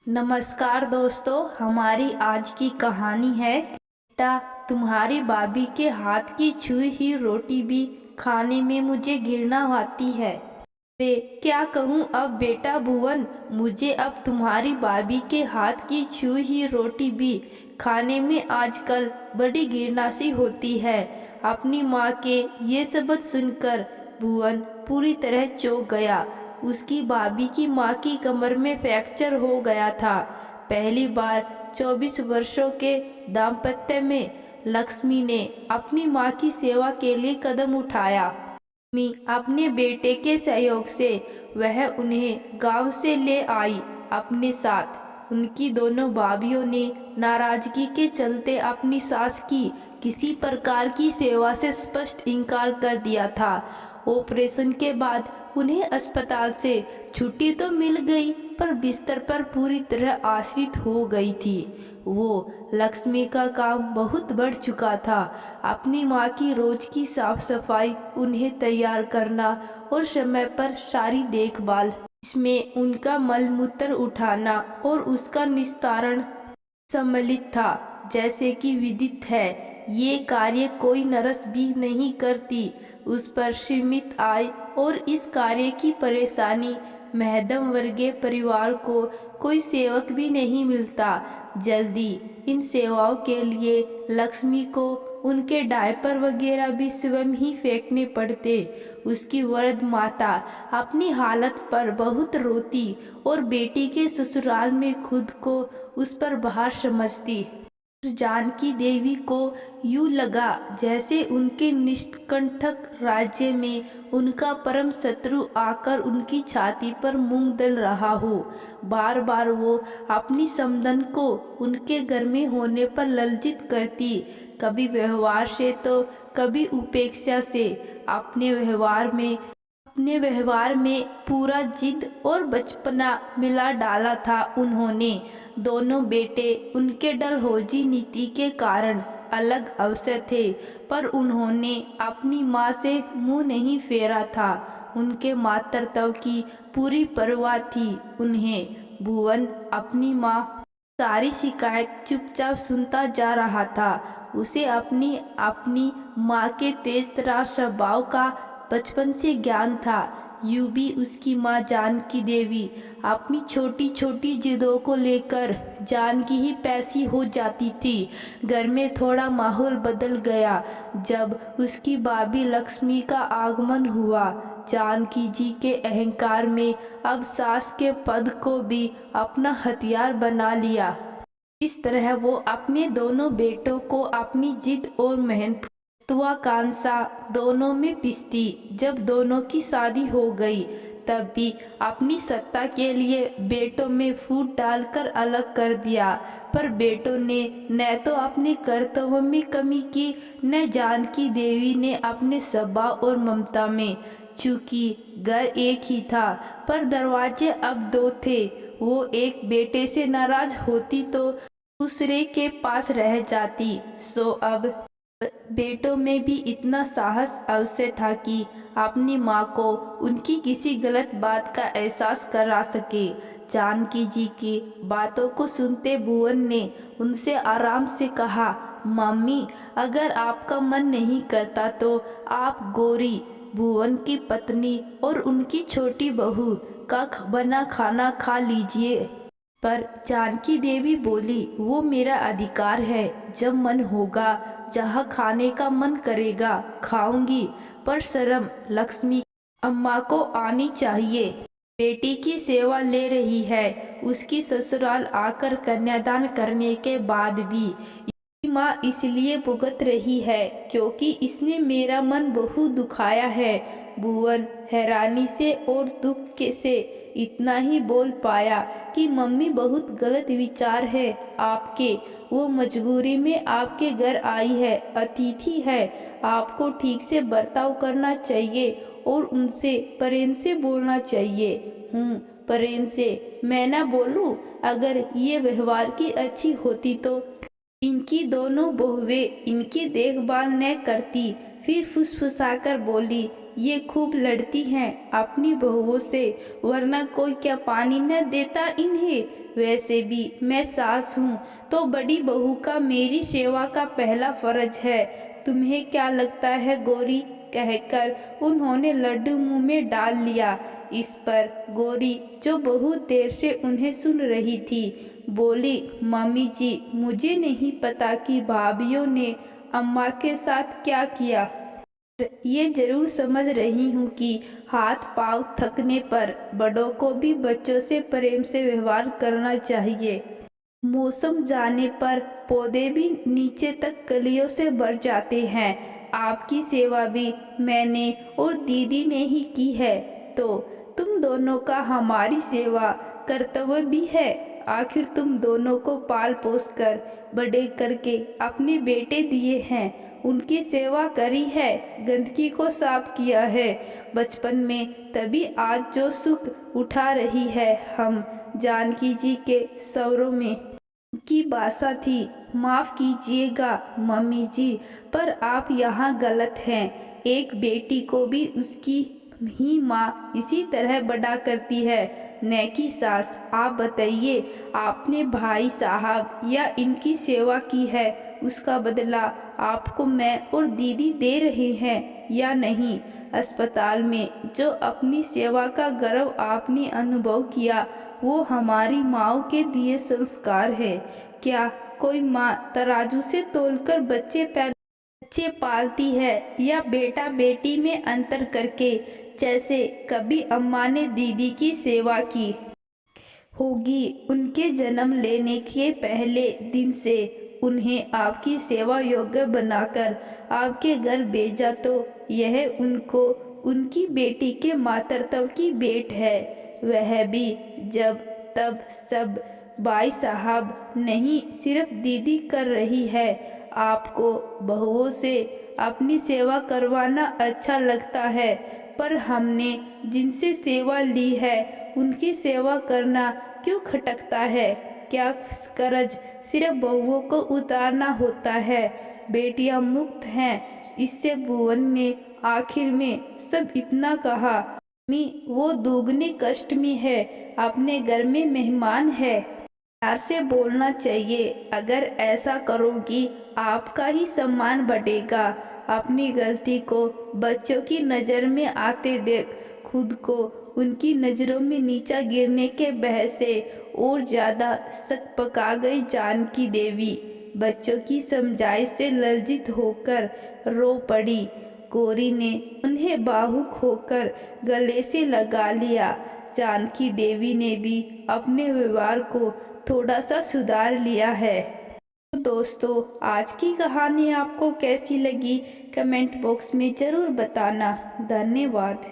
नमस्कार दोस्तों, हमारी आज की कहानी है बेटा। तुम्हारी भाभी के हाथ की छुई हुई रोटी भी खाने में मुझे घृणा आती है। अरे क्या कहूँ अब बेटा भुवन, मुझे अब तुम्हारी भाभी के हाथ की छुई हुई रोटी भी खाने में आजकल बड़ी घृणा सी होती है। अपनी माँ के ये शब्द सुनकर भुवन पूरी तरह चौंक गया। उसकी भाभी की माँ की कमर में फ्रैक्चर हो गया था। पहली बार 24 वर्षों के दाम्पत्य में लक्ष्मी ने अपनी माँ की सेवा के लिए कदम उठाया। अपने बेटे के सहयोग से वह उन्हें गांव से ले आई अपने साथ। उनकी दोनों भाभियों ने नाराजगी के चलते अपनी सास की किसी प्रकार की सेवा से स्पष्ट इनकार कर दिया था। ऑपरेशन के बाद उन्हें अस्पताल से छुट्टी तो मिल गई, पर बिस्तर पर पूरी तरह आश्रित हो गई थी। वो लक्ष्मी का काम बहुत बढ़ चुका था। अपनी माँ की रोज की साफ सफाई, उन्हें तैयार करना और समय पर सारी देखभाल, इसमें उनका मल मूत्र उठाना और उसका निस्तारण सम्मिलित था। जैसे कि विदित है, ये कार्य कोई नर्स भी नहीं करती। उस पर सीमित आय और इस कार्य की परेशानी मध्यम वर्गीय परिवार को कोई सेवक भी नहीं मिलता। जल्दी इन सेवाओं के लिए लक्ष्मी को उनके डायपर वगैरह भी स्वयं ही फेंकने पड़ते। उसकी वृद्ध माता अपनी हालत पर बहुत रोती और बेटी के ससुराल में खुद को उस पर बाहर समझती। जानकी देवी को यूं लगा जैसे उनके निष्कंटक राज्य में उनका परम शत्रु आकर उनकी छाती पर मूंग दल रहा हो। बार बार वो अपनी समधन को उनके घर में होने पर लज्जित करती, कभी व्यवहार से तो कभी उपेक्षा से। अपने व्यवहार में पूरा जिद और बचपना मिला डाला था उन्होंने। दोनों बेटे उनके डलहौजी नीति के कारण अलग अवसर थे, पर उन्होंने अपनी माँ से मुंह नहीं फेरा था। उनके मातृत्व की पूरी परवाह थी उन्हें। भुवन अपनी माँ सारी शिकायत चुपचाप सुनता जा रहा था। उसे अपनी अपनी माँ के तेज तरार स्वभाव का बचपन से ज्ञान था। यूं भी उसकी माँ जानकी देवी अपनी छोटी छोटी जिदों को लेकर जानकी ही पैसी हो जाती थी। घर में थोड़ा माहौल बदल गया जब उसकी भाभी लक्ष्मी का आगमन हुआ। जानकी जी के अहंकार में अब सास के पद को भी अपना हथियार बना लिया। इस तरह वो अपने दोनों बेटों को अपनी जिद और महत्वाकांक्षा दोनों में पिसती। जब दोनों की शादी हो गई तब भी अपनी सत्ता के लिए बेटों में फूट डालकर अलग कर दिया। पर बेटों ने न तो अपने कर्तव्यों में कमी की, न जानकी देवी ने अपने स्वभाव और ममता में। चूंकि घर एक ही था पर दरवाजे अब दो थे, वो एक बेटे से नाराज होती तो दूसरे के पास रह जाती। सो अब बेटों में भी इतना साहस अवश्य था कि अपनी माँ को उनकी किसी गलत बात का एहसास करा सके। जानकी जी की बातों को सुनते भुवन ने उनसे आराम से कहा, मम्मी अगर आपका मन नहीं करता तो आप गौरी, भुवन की पत्नी और उनकी छोटी बहू का बना खाना खा लीजिए। पर जानकी देवी बोली, वो मेरा अधिकार है। जब मन होगा, जहाँ खाने का मन करेगा खाऊंगी, पर शर्म लक्ष्मी अम्मा को आनी चाहिए। बेटी की सेवा ले रही है, उसकी ससुराल आकर कन्यादान करने के बाद भी माँ इसलिए भुगत रही है क्योंकि इसने मेरा मन बहुत दुखाया है। भुवन हैरानी से और दुख के से इतना ही बोल पाया कि मम्मी बहुत गलत विचार है आपके। वो मजबूरी में आपके घर आई है, अतिथि है। आपको ठीक से बर्ताव करना चाहिए और उनसे प्रेम से बोलना चाहिए। प्रेम से मैं ना बोलूं? अगर ये व्यवहार की अच्छी होती तो इनकी दोनों बहुएं इनकी देखभाल न करती। फिर फुसफुसाकर बोली, ये खूब लड़ती हैं अपनी बहुओं से, वरना कोई क्या पानी न देता इन्हें। वैसे भी मैं सास हूँ तो बड़ी बहू का मेरी सेवा का पहला फर्ज है। तुम्हें क्या लगता है गौरी, कहकर उन्होंने लड्डू मुंह में डाल लिया। इस पर गौरी, जो बहुत देर से उन्हें सुन रही थी, बोली, मम्मी जी, मुझे नहीं पता कि भाभीियों ने अम्मा के साथ क्या किया। ये जरूर समझ रही हूँ कि हाथ पांव थकने पर बड़ों को भी बच्चों से प्रेम से व्यवहार करना चाहिए। मौसम जाने पर पौधे भी नीचे तक कलियों से भर जाते हैं। आपकी सेवा भी मैंने और दीदी ने ही की है, तो तुम दोनों का हमारी सेवा कर्तव्य भी है। आखिर तुम दोनों को पाल पोस कर बड़े करके अपने बेटे दिए हैं, उनकी सेवा करी है, गंदगी को साफ किया है बचपन में, तभी आज जो सुख उठा रही है हम जानकी जी के सवरों में की बासा थी। माफ कीजिएगा मम्मी जी, पर आप यहाँ गलत हैं। एक बेटी को भी उसकी ही माँ इसी तरह बड़ा करती है, न कि सास। आप बताइए, आपने भाई साहब या इनकी सेवा की है, उसका बदला आपको मैं और दीदी दे रहे हैं या नहीं। अस्पताल में जो अपनी सेवा का गर्व आपने अनुभव किया, वो हमारी माँओं के दिए संस्कार है। क्या कोई माँ तराजू से तोलकर बच्चे पालती है या बेटा बेटी में अंतर करके, जैसे कभी अम्मा ने दीदी की सेवा की होगी। उनके जन्म लेने के पहले दिन से उन्हें आपकी सेवा योग्य बनाकर आपके घर भेजा, तो यह उनको उनकी बेटी के मातृत्व की भेंट है। वह भी जब तब सब भाई साहब नहीं, सिर्फ दीदी कर रही है। आपको बहुओं से अपनी सेवा करवाना अच्छा लगता है, पर हमने जिनसे सेवा ली है उनकी सेवा करना क्यों खटकता है। क्या कर्ज सिर्फ बहुओं को उतारना होता है? बेटियां मुक्त हैं, इससे भुवन ने आखिर में सब इतना कहा। वो दुगने कष्ट में है, अपने घर में मेहमान है, प्यार से बोलना चाहिए। अगर ऐसा करोगी आपका ही सम्मान बढ़ेगा। अपनी गलती को बच्चों की नज़र में आते देख खुद को उनकी नज़रों में नीचा गिरने के बहस से और ज़्यादा सक पका गई जानकी देवी बच्चों की समझाइश से लज्जित होकर रो पड़ी। गौरी ने उन्हें भावुक होकर गले से लगा लिया। जानकी देवी ने भी अपने व्यवहार को थोड़ा सा सुधार लिया है। तो दोस्तों, आज की कहानी आपको कैसी लगी कमेंट बॉक्स में ज़रूर बताना। धन्यवाद।